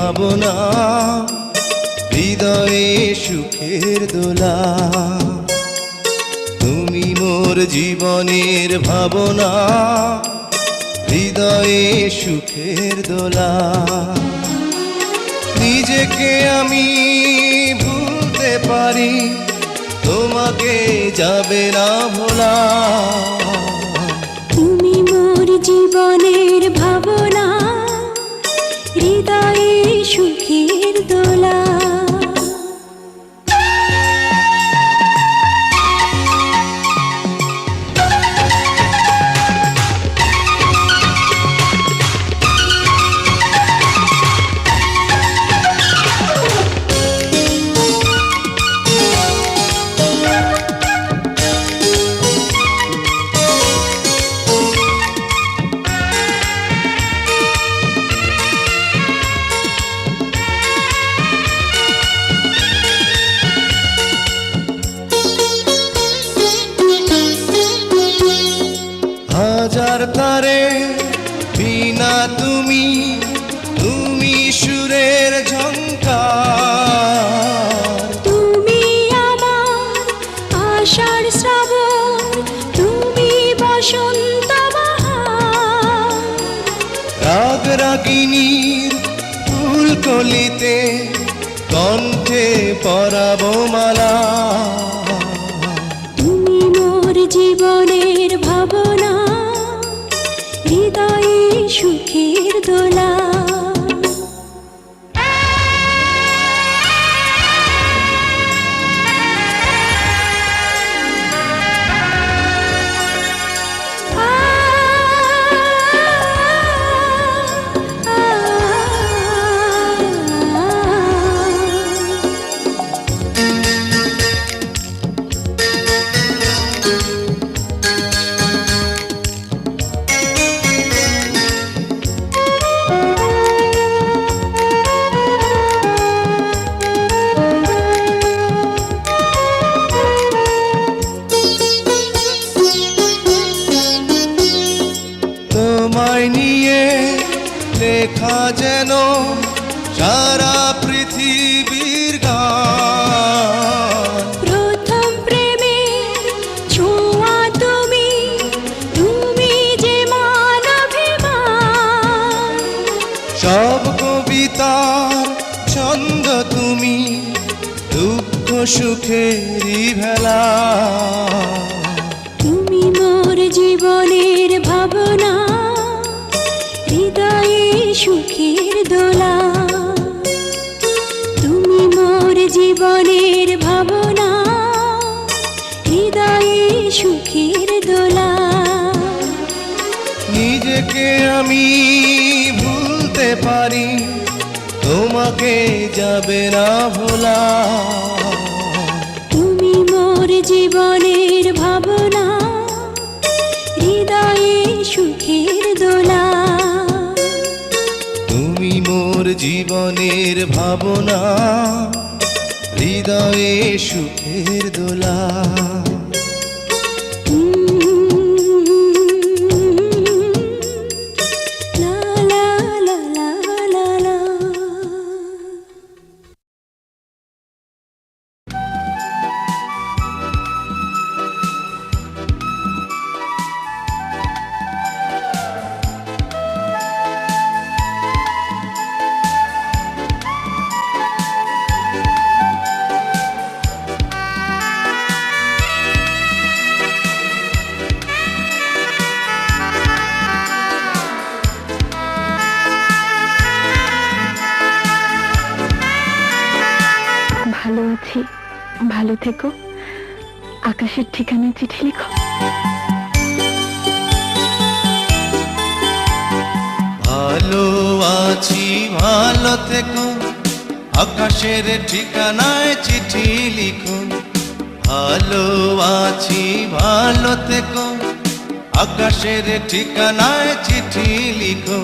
ভাবনা, হৃদয়ে সুখের দোলা। তুমি মোর জীবনের ভাবনা, হৃদয়ে সুখের দোলা। নিজেকে আমি ভুলতে পারি, তোমাকে যাবে না ভোলা। তুমি মোর জীবনের ভাবনা, হৃদয়ে সুখের দোলা। হাজার তারে বিনা তুমি, তুমি সুরের ঝংকার। তুমি আমার আষাঢ় শ্রাবণ, তুমি বসন্ত বাহার। রাগ রাগিনীর ফুলকলিতে কণ্ঠে পরাবো মালা। তুমি মোর জীবনের ভাবনা, হৃদয়ে সুখের দোলা। তোমায় নিয়ে লেখা যেন সারা পৃথিবীর গান। প্রথম প্রেমের ছোঁয়া তুমি, তুমি যে মানবিমান। সব কবিতার ছন্দ তুমি, দুঃখ সুখেরই ভেলা। তুমি মোর জীবনের ভাবনা, হৃদয়ে সুখের দোলা। তুমি মোর জীবনের ভাবনা, হৃদয়ে সুখের দোলা। নিজেকে আমি ভুলতে পারি, তোমাকে যাবে না ভোলা। তুমি মোর জীবনের ভাবনা, হৃদয়ে সুখের দোলা। তুমি মোর জীবনের ভাবনা, হৃদয়ে সুখের দোলা। লা লা লা লা লা লা। ভালো আছি, ভালো থেকো। আকাশের ঠিকানায় চিঠি লিখো। ভালো আছি, ভালো থেকো, আকাশের ঠিকানায় চিঠি লিখো। ভালো আছি, ভালো থেকো, আকাশের ঠিকানায় চিঠি লিখো।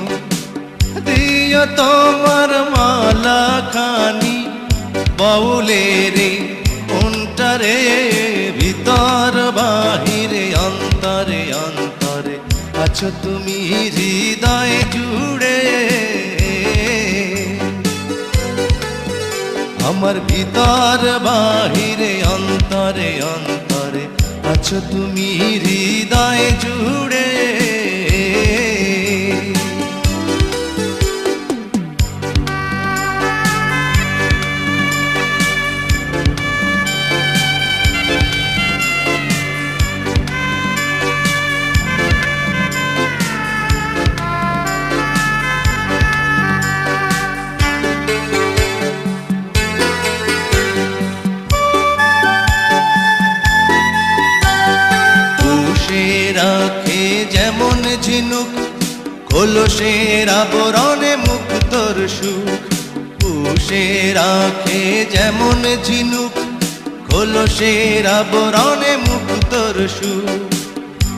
দিও তোমার মালা খানি বাউলের অন্তরে, ভিতর বাহিরে অন্তরে অন্তরে আছো তুমি হৃদয় জুড়ে। আমার ভিতর বাহিরে অন্তরে অন্তরে আছো তুমি হৃদয় জুড়ে। রাখে যেমন ঝিনুক কলসের আবরণে মুক্তর সুখ। পুষে রাখে যেমন ঝিনুক কলসের আবরণে মুক্তর সুখ।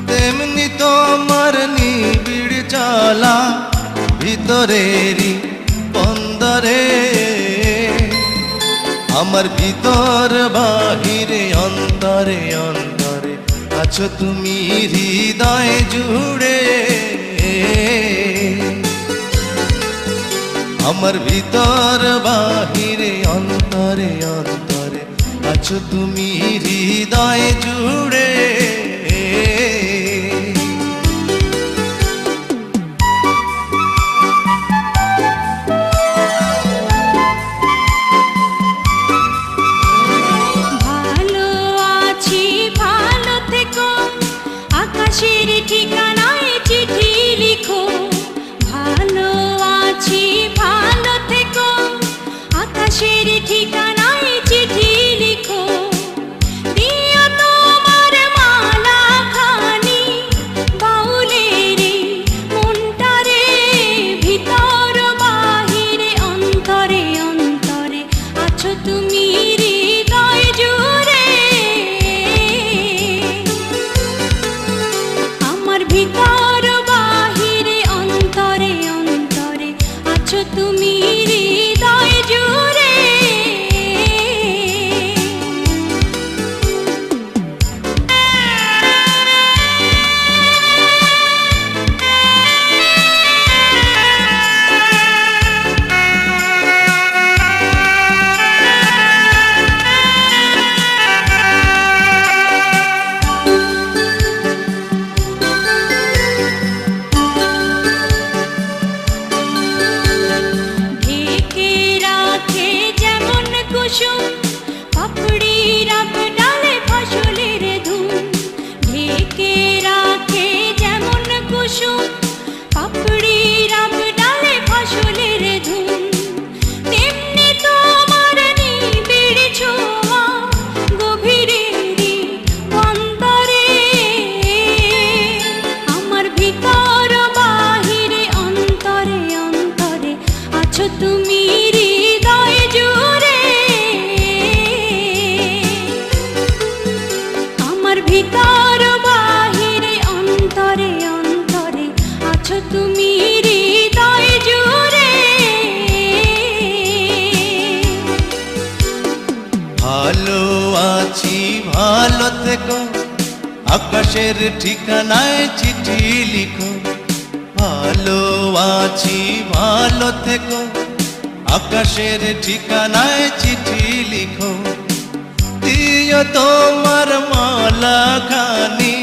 তেমনি তোমার নিবিড় চলা ভিতরেরই বন্দরে। আমার ভিতর বাহিরে অন্তরে অন্তরে আছো তুমি হৃদয় জুড়ে। আমার ভিতর বাহিরে অন্তরে অন্তরে আছো তুমি হৃদয় জুড়ে। আকাশের ঠিকানায় চিঠি লিখো, ভালো আছি ভালো থেকো। আকাশের ঠিকানায় চিঠি লিখো, দিও তোমার মালা খানি বাউলের মনটারে। ভিতর বাহিরে অন্তরে অন্তরে আছো তুমি হৃদয় জুড়ে। ভিতর বাহিরে অন্তরে অন্তরে আছো তুমি হৃদয় জুড়ে। পাপড়ি রাব ডালে ফসলের ধুম, ঢেকে রাখে যেমন কুসুম। পাপড়ি রাব ডালে ফসলের ধুম, তেমনি তোমার নিবিড় ছোঁয়া গভীরেরই অন্তরে। আমার ভিতর বাহিরে অন্তরে অন্তরে আছো তুমি হৃদয় জুড়ে। ভিতর বাহিরে অন্তরে অন্তরে আছো তুমি হৃদয় জুড়ে। ভালো আছি ভালো থেকো, আকাশের ঠিকানায় চিঠি লিখো। ভালো আছি ভালো থেকো, আকাশের ঠিকানায় চিঠি লিখো। দিও তোমার মালা খানি,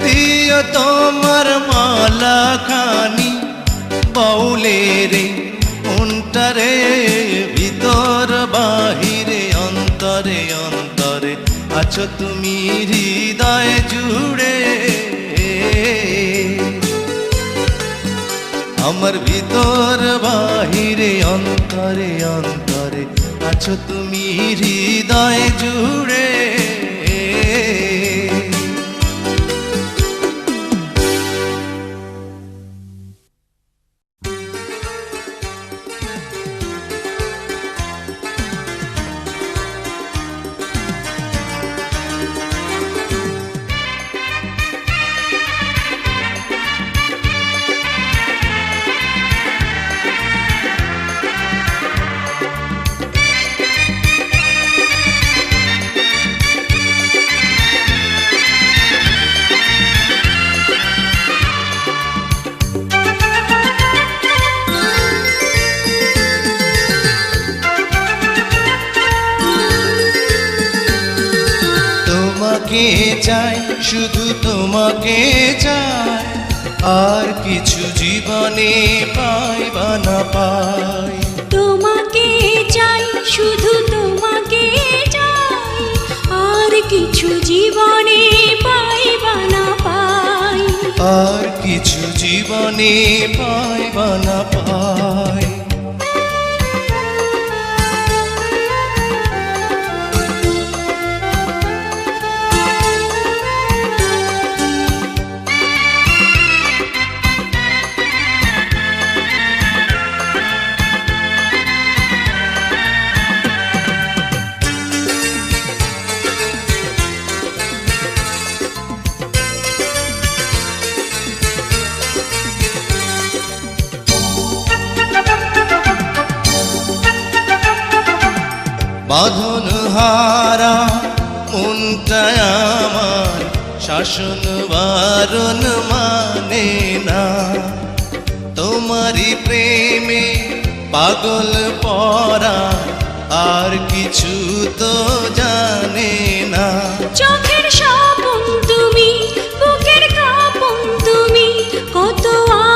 দিও তোমার মালা খানি বাউলের মনটারে। ভিতর বাহিরে অন্তরে অন্তরে আছো তুমি হৃদয় জুড়ে। আমার ভিতর বাহিরে অন্তরে অন্তরে আছো তুমি হৃদয় জুড়ে। তোমাকে চাই, শুধু তোমাকে চাই, আর কিছু জীবনে পাই বা না পাই। তোমাকে চাই, শুধু তোমাকে চাই, আর কিছু জীবনে পাই বা না পাই। আর কিছু জীবনে পাই বা না পাই। বাঁধন হারা মনটায় আমার শাসন বারণ মানে না। তোমারই প্রেমে পাগল পরা, আর কিছু তো জানে না। চোখের স্বপন তুমি, বুকের কাঁপন তুমি, কত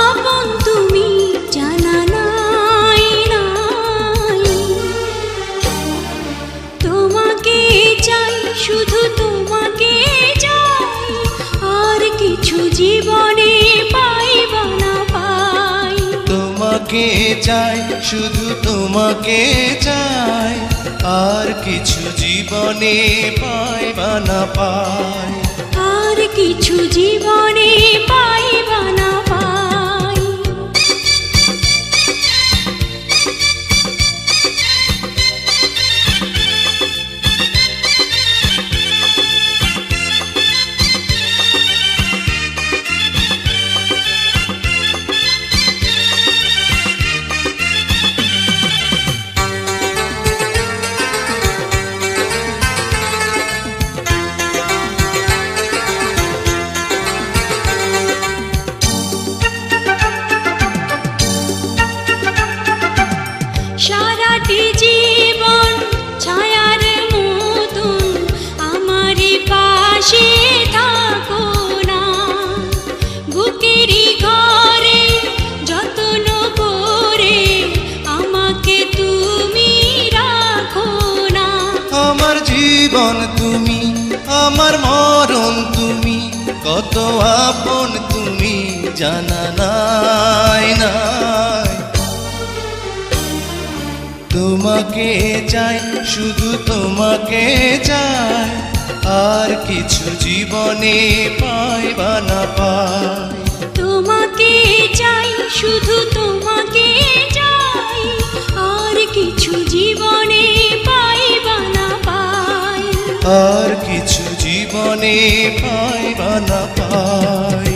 আপন তুমি জানা নাই নাই। তোমাকে চাই, শুধু তোমাকে চাই, আর কিছু জীবনে পাই বা না পাই। তোমাকে চাই, শুধু তোমাকে চাই, আর কিছু জীবনে পাই বা না পাই। আর কিছু জীবনে পাই বা না পাই। সারাটি জীবন ছায়ার মতন আমারই পাশে থাকো না। বুকেরই ঘরে যত্ন করে আমাকে তুমি রাখো না। আমার জীবন তুমি, আমার মরণ তুমি, কত আপন তুমি জানা নাই নাই। তোমাকে চাই, শুধু তোমাকে চাই, আর কিছু জীবনে পাই বা না পাই। তোমাকে চাই, শুধু তোমাকে চাই, আর কিছু জীবনে পাই বা না পাই। আর কিছু জীবনে পাই বা না পাই।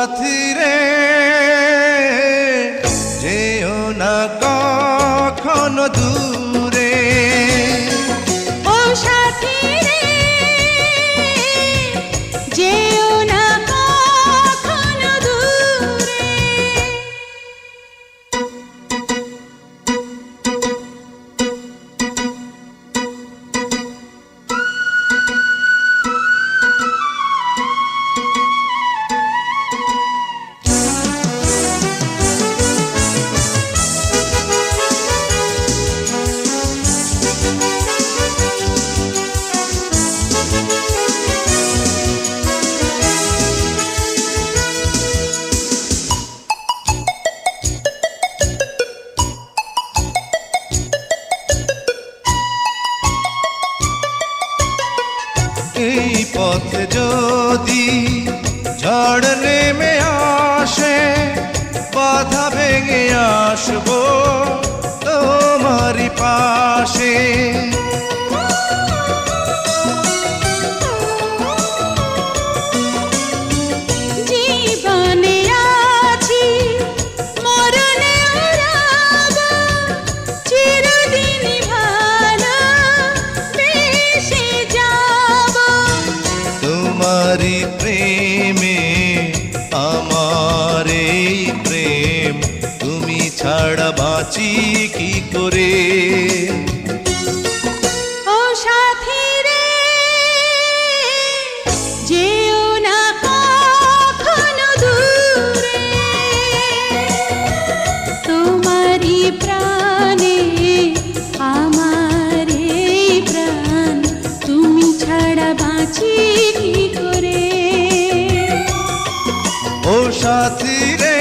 সাথী রে যেও না কখনো দূরে, ও সাথী রে যেও না কখনো দূরে। এই পথে যদি ঝড় নেমে আসে, বাধা ভেঙে আসবো তোমারই পাশে। জীবনে আছি মরণেও রব, চিরদিন ভালো বেসে যাব। তোমারই প্রেমে আমার এই প্রেম, তুমি ছাড়া বাঁচি কি করে। ও সাথী রে যেও না কখনো দূরে, তোমারই প্রাণে আমার এই প্রাণ, তুমি ছাড়া বাঁচি কি করে। ও সাথী রে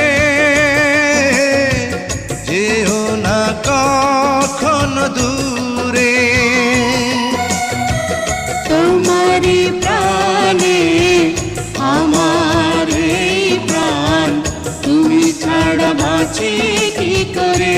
যেও না কখনো দূরে, তোমারই প্রাণে আমার এই প্রাণ, তুমি ছাড়া বাঁচি কি করে।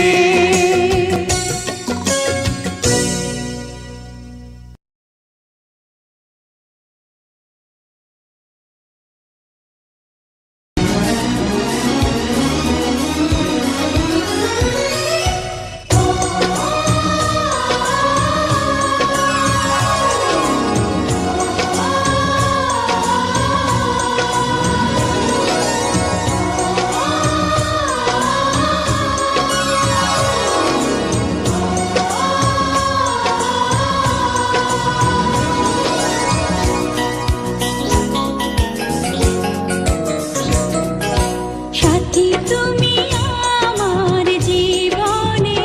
সাথী তুমি আমার জীবনে,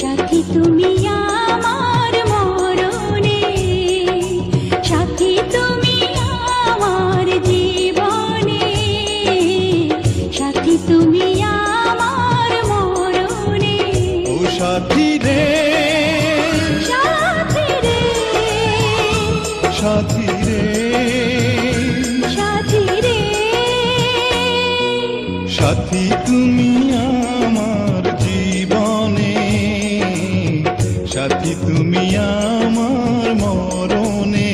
সাথী তুমি আমার মরণে, সাথী তুমি আমার জীবনে, সাথী তুমি আমার মরণে। ও সাথী রে সাথী রে সাথী রে সাথী রে, সাথী তুমি আমার জীবনে, সাথী তুমি আমার মরণে।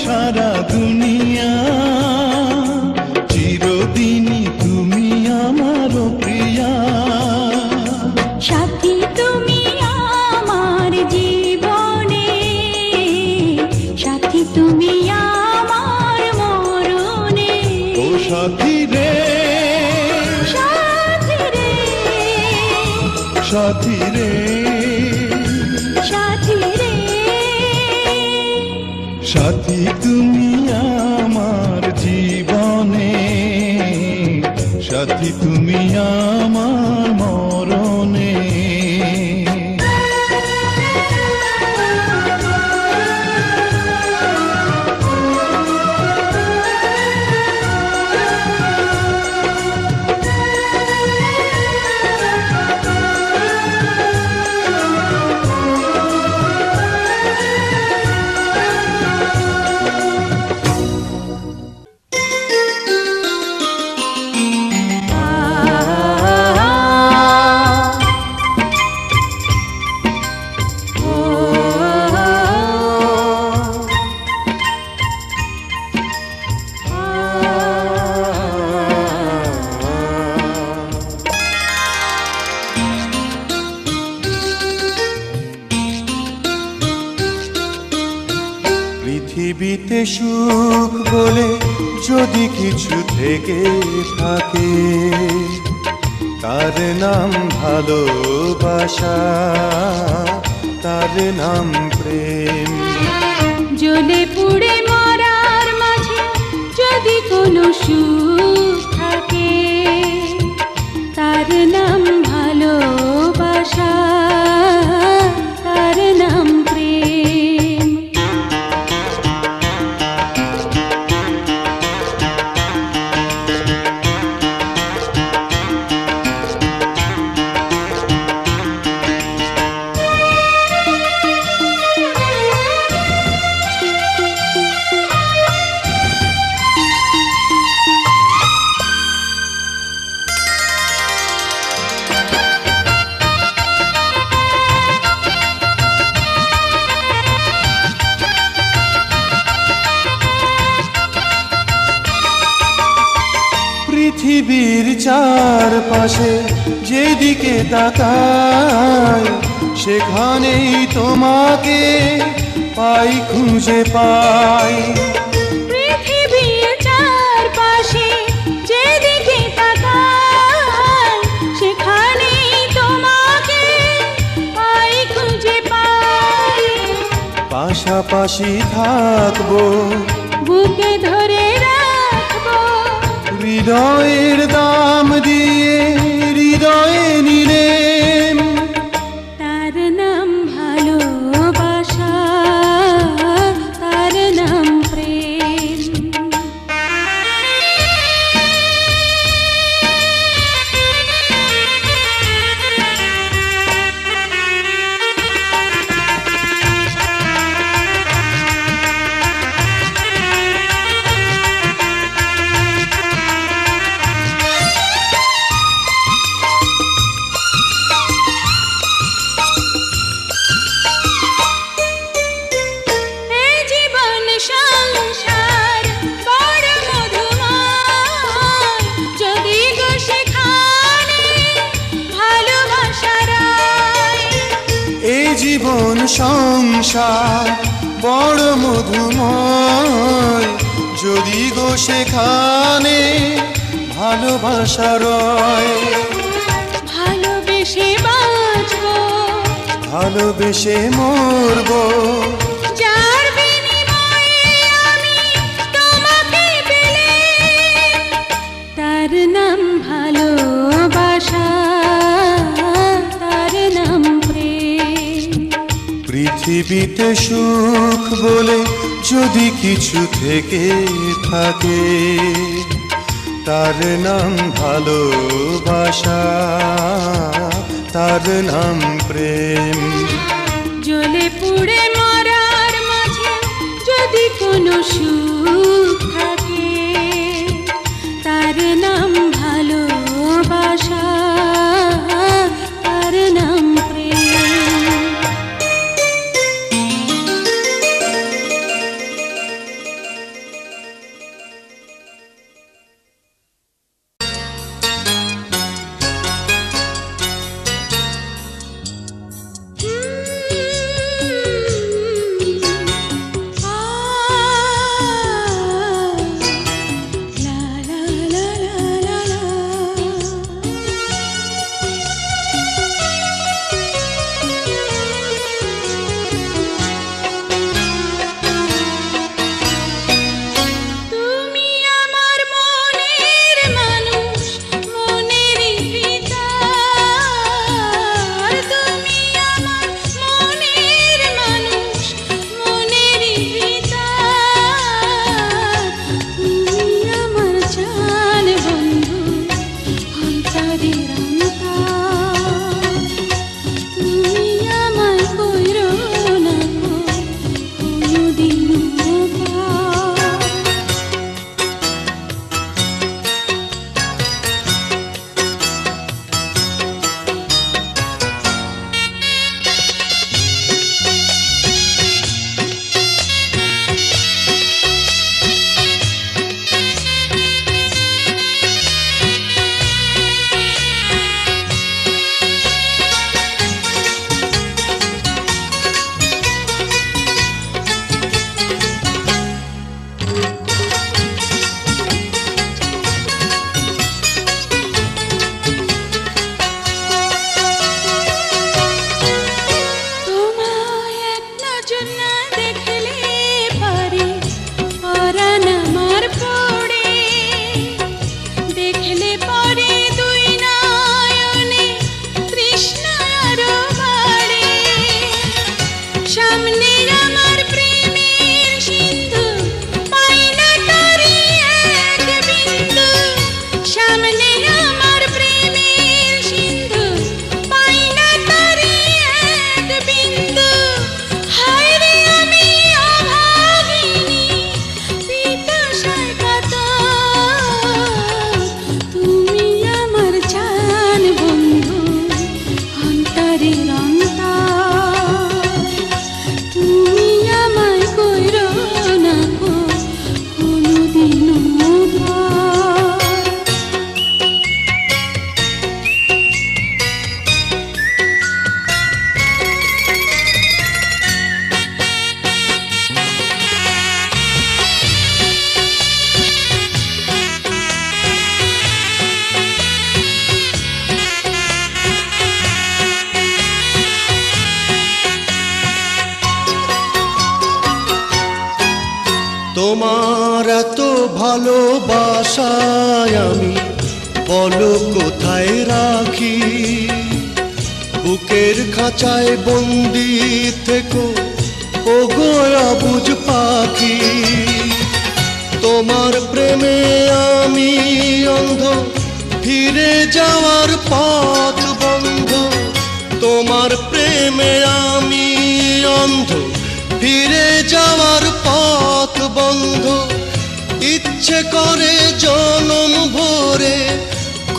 সারা দুনিয়া, চিরদিনই তুমি আমার প্রিয়া। সাথী তুমি আমার জীবনে, সাথী তুমি আমার মরণে। ও সাথী রে, সাথী রে, সাথী রে, সাথী রে, সাথী তুমি আমার জীবনে, সাথী তুমি আমার মরণে। পৃথিবীতে সুখ বলে যদি কিছু থেকে থাকে, তার নাম ভালোবাসা, তার নাম প্রেম। জ্বলে পুড়ে মরার মাঝে যদি কোনো সুখ থাকে, তার নাম ভালোবাসা, তার নাম প্রেম। পৃথিবীর চারপাশে যেদিকে তাকাই, সেখানেই তোমাকে পাই, খুঁজে পাই। পৃথিবীর চারপাশে যেদিকে তাকাই, সেখানেই তোমাকে পাই, খুঁজে পাই। পাশাপাশি থাকবো, বুকে ধরে রাখবো, হৃদয়ের দাম দিয়ে হৃদয়ে নিলেন। তার নাম ভালোবাসা, তার নাম প্রেম। জীবন সংসার বড় মধুময়, যদি গো সেখানে ভালোবাসা রয়। ভালোবেসে বাঁচবো, ভালোবেসে মরবো, যার বিনিময়ে আমি তোমাকে পেলে, তার নাম ভালোবাসা, তার নাম প্রেম। পৃথিবীতে সুখ বলে যদি কিছু থেকে থাকে, তার নাম ভালোবাসা, তার নাম প্রেম। জ্বলে পুড়ে মরার মাঝে যদি কোনো সুখ থাকে, তার নাম ভালোবাসা, তার নাম প্রেম। তোমার এত ভালোবাসায় আমি বলো কোথায় রাখি, বুকের খাঁচায় বন্দি থেকো ও গোয়া বুঝ পাখি। তোমার প্রেমে আমি অন্ধ, ফিরে যাওয়ার পথ বন্ধ। তোমার প্রেমে আমি অন্ধ, ফিরে যাওয়ার পথ বন্ধ। ইচ্ছে করে জনম ভরে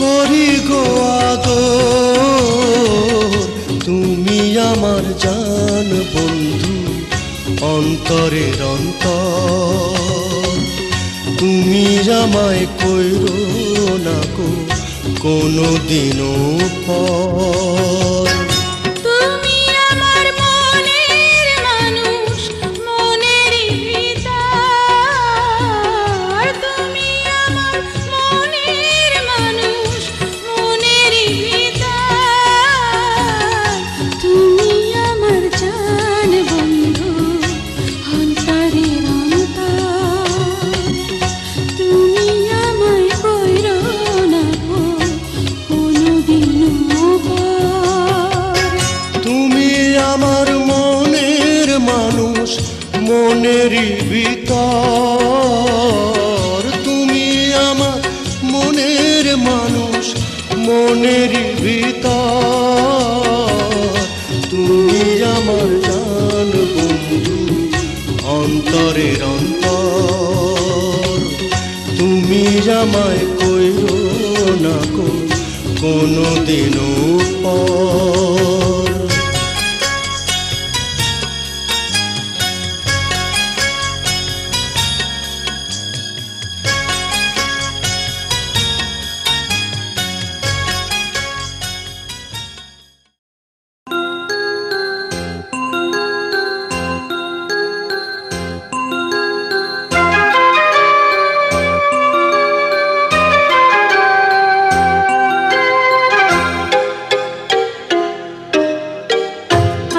করি গো আদর। তুমি আমার জান বন্ধু, অন্তরের অন্তর। তুমি আমায় কইরো না গো কোনো দিনও পর। তুমি আমার মনের মানুষ, মনেরই ভিতর। তুমি আমার মনের মানুষ, মনেরই ভিতর। তুমি আমার জান বন্ধু, অন্তরের অন্তর। তুমি আমায় কইরো না গো কোনোদিনও পর। তুমি আমার মনের মানুষ, মনেরই ভিতর। তুমি আমার মনের মানুষ, মনেরই ভিতর। তুমি আমার জান বন্ধু, অন্তরের অন্তর। তুমি আমায় কইরো না গো কোনো দিনও পর।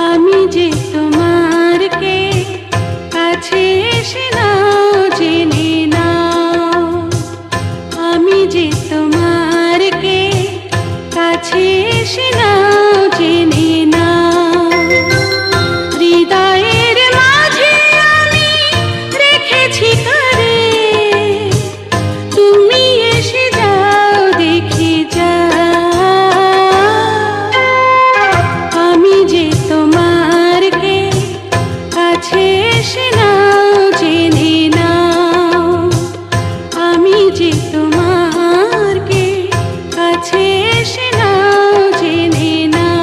আমি যে তোমার কে কাছে এসে নাও জেনে নাও। আমি যে তোমার কে কাছে এসে নাও জেনে নাও। হৃদয়ের মাঝে আমি রেখেছি কারে, তুমি এসে যাও দেখে যাও। আমি যে তোমার কে কাছে এসে নাও জেনে নাও। আমি যে তোমার কে কাছে এসে নাও জেনে নাও।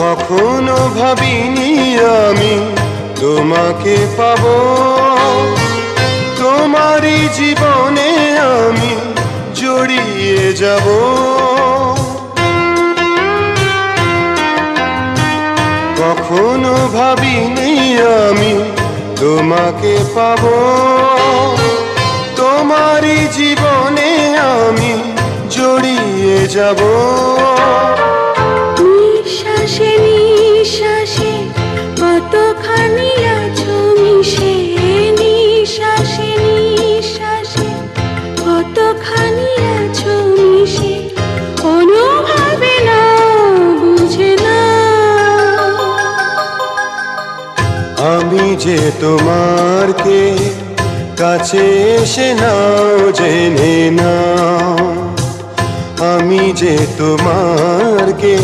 কখনো ভাবিনি আমি তোমাকে পাবো, তোমারই জীবনে আমি জড়িয়ে যাব। কখনো ভাবিনি আমি তোমাকে পাবো, তোমারই জীবনে আমি জড়িয়ে যাব। নিঃশ্বাসে নিঃশ্বাসে কতখানি আছো মিশে। নিঃশ্বাসে নিঃশ্বাসে কতখানি আছো মিশে। অনুভবে না বুঝে না। আমি যে তোমার কে কাছে এসে নাও জেনে নাও। আমি যে তোমার কে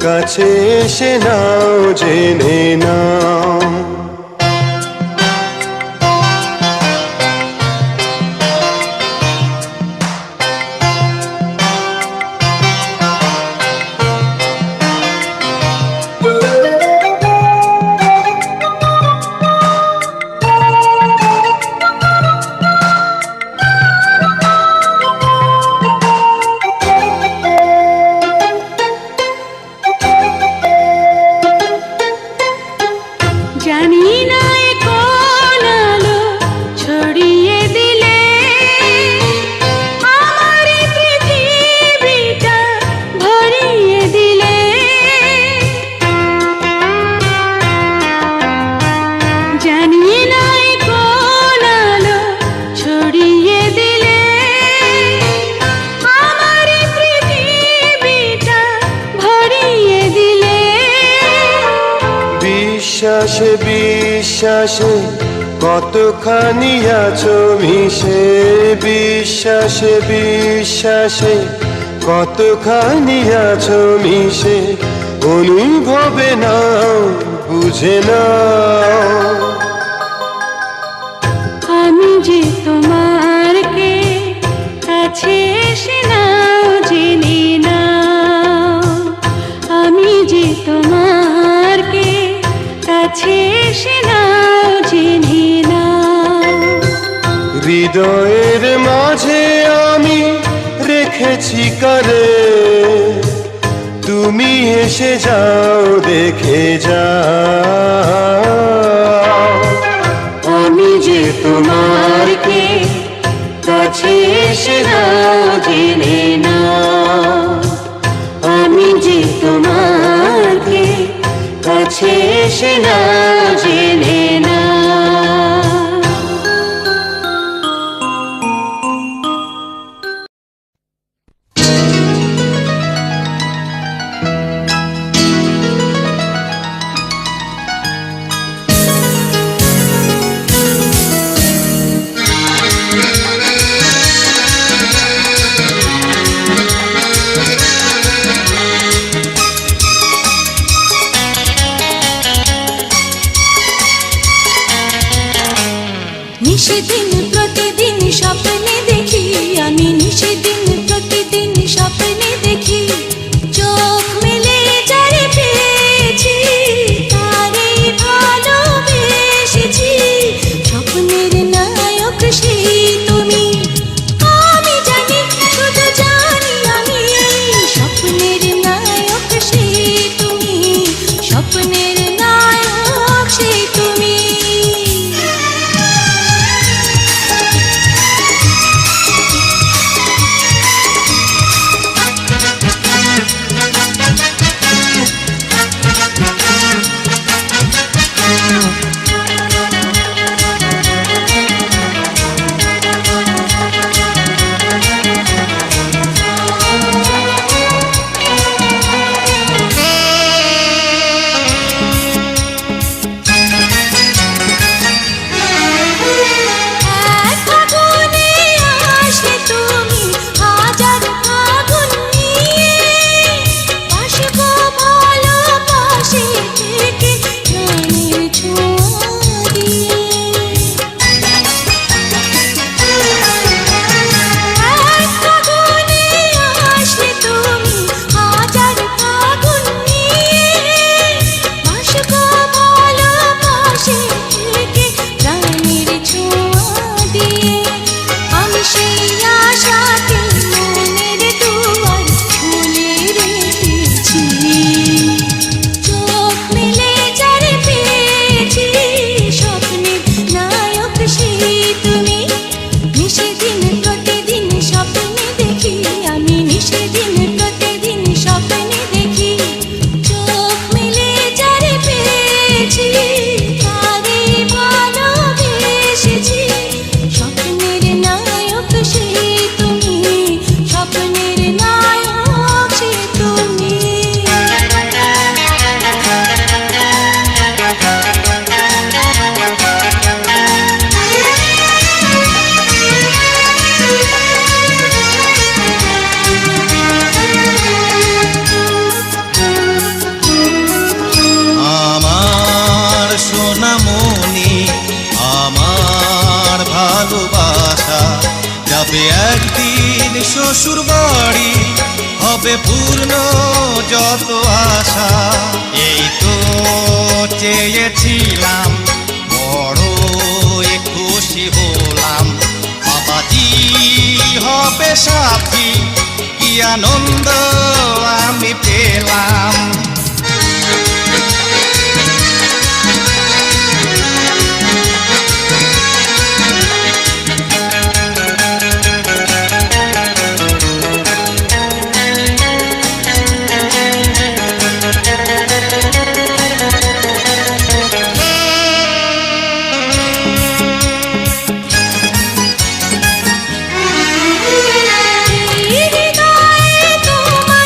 কাছে এসে নাও জেনে নাও। বিশ্বাসে কতখানি আছো মিশে, বিশ্বাসে বিশ্বাসে কতখানি আছো মিশে, অনুভবে নাও বুঝে নাও। আমি যে তোমার কে কাছে এসে নাও জেনে নাও, আমি যে তোমার কে কাছে এসে নাও জেনে নাও। হৃদয়ের মাঝে আমি রেখেছি কারে, তুমি এসে যাও দেখে যাও। আমি যে তোমার কে কাছে এসে নাও জেনে নাও, আমি যে তোমার কে কাছে এসে নাও জেনে নাও। নিশিদিন প্রতিদিন স্বপ্নে দেখি, আমি নিশিদিন প্রতিদিন স্বপ্নে দেখি, চোখ মেলে যারে পেয়েছি তারে ভালোবেসেছি। স্বপ্নের নায়ক সেই তুমি, আমি জানি শুধু জানি আমি, স্বপ্নের নায়ক সেই তুমি, স্বপ্নের নায়ক সেই তুমি। যাবে একদিন শ্বশুর বাড়ি, হবে পূর্ণ যত আশা। এই তো চেয়েছিলাম, বড় খুশি হলাম, বাবাজি হবে সাথী, কি আনন্দ আমি পেলাম। হৃদয়ে তোমার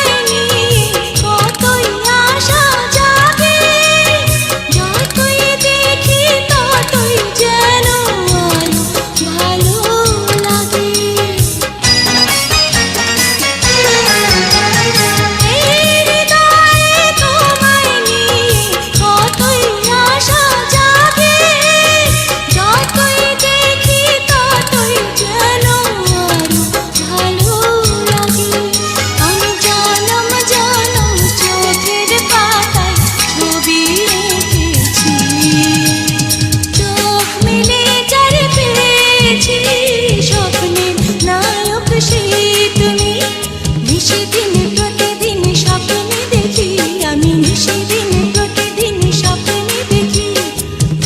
নিশিদিন প্রতিদিন স্বপ্নে দেখি, আমি নিশিদিন প্রতিদিন স্বপ্নে দেখি,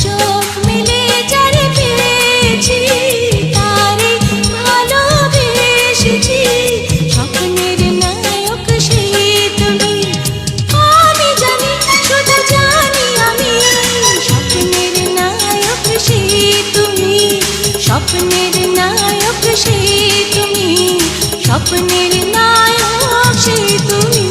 চোখ মেলে যারে পেয়েছি তারে ভালোবেসেছি, স্বপ্নের নায়ক সেই তুমি, আমি জানি শুধু জানি আমি, স্বপ্নের নায়ক সেই তুমি, স্বপ্নের নায়ক সেই তুমি, স্বপ্নের নায়ক সেই তুমি।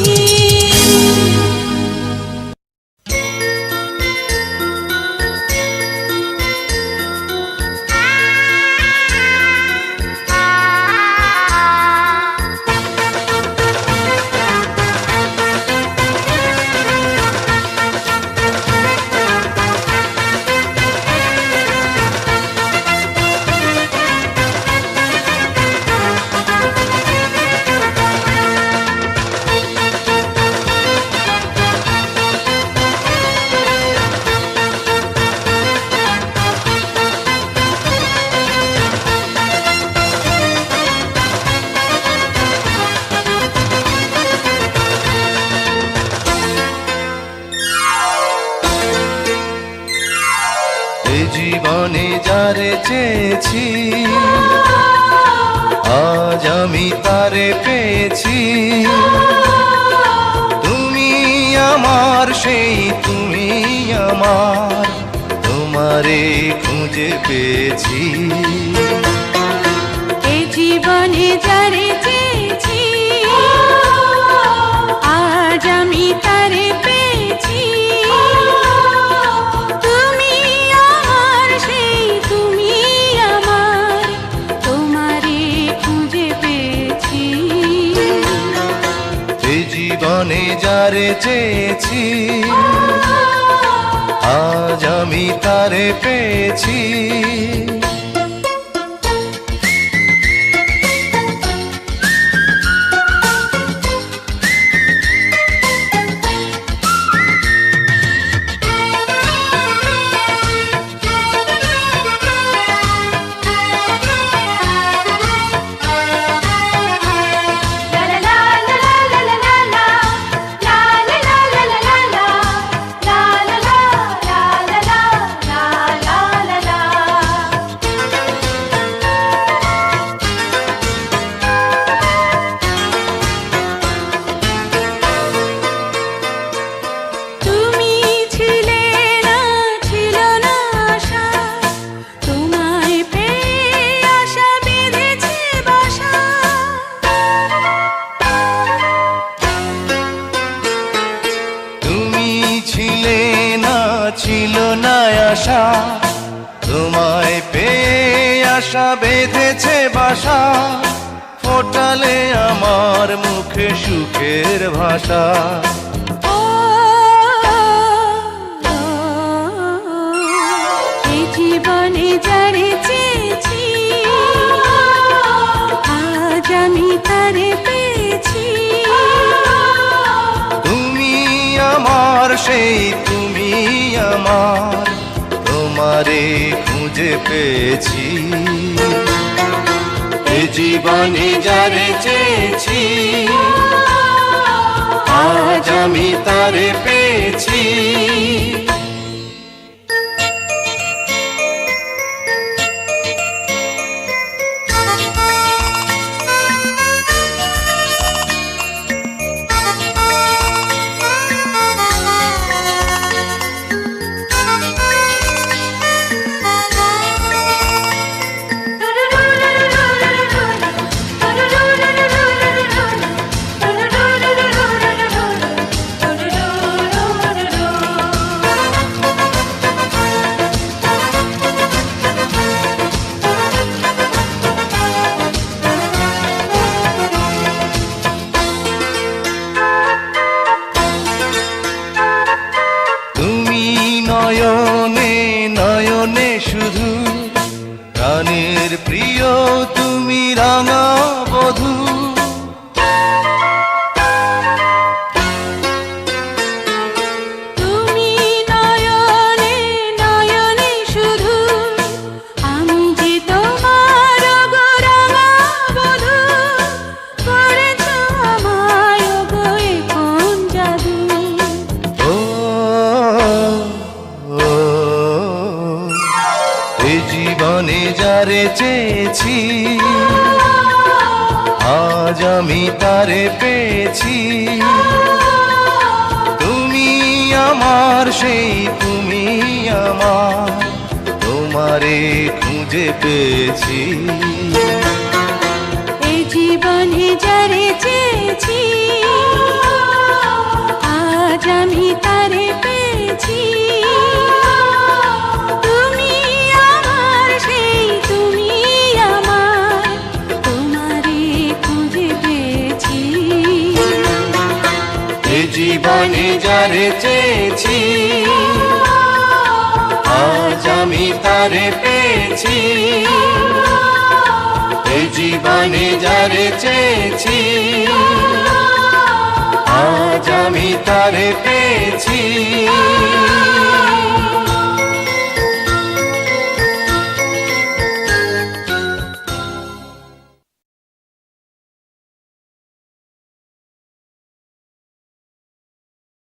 এ জীবনে যারে চেয়েছি আজ আমি তারে পেয়েছি, তুমি আমার সেই তুমি আমার, তোমারে খুঁজে পেয়েছি। এ জীবনে যারে চেয়েছি আজ আমি তারে পেয়েছি, তুমি আমার সেই তুমি আমার, তোমারে খুঁজে পেয়েছি। এ জীবনে যারে চেয়েছি আজ আমি তারে পেয়েছি। তুমি ছিলে না, ছিল না আশা, তোমায় পেয়ে আশা বেঁধেছে বাসা। তুমি ছিলে না, ছিল না আশা, তোমায় পেয়ে আশা বেঁধেছে বাসা, ফোটালে আমার মুখে সুখের ভাষা। ও, এই জীবনে যারে চেয়েছি আজ আমি তারে পেয়েছি, তুমি আমার সেই তুমি আমার, তোমারে খুঁজে পেয়েছি। এ জীবনে যারে চেয়েছি আজ আমি তারে পেয়েছি। নয়নে নয়নে শুধু প্রাণের প্রিয় তুমি রাঙা বধূ। তুমি নয়নে নয়নে শুধু, আমি যে তোমার গো রাঙা বধূ, করেছো আমার জীবনে যারে চেয়েছি আজ আমি তারে পেয়েছি তুমি আমার সেই তুমি আমার তোমারে খুঁজে পেয়েছি এই জীবনে যারে চেয়েছি আজ আমি তারে পেয়েছি তুমি আমার সেই তুমি আমার তোমারে খুঁজে পেয়েছি এই জীবনে যারে চেয়েছি আজ আমি তারে পেয়েছি এই জীবনে যারে চেয়েছি আজ আমি তারে পেয়েছি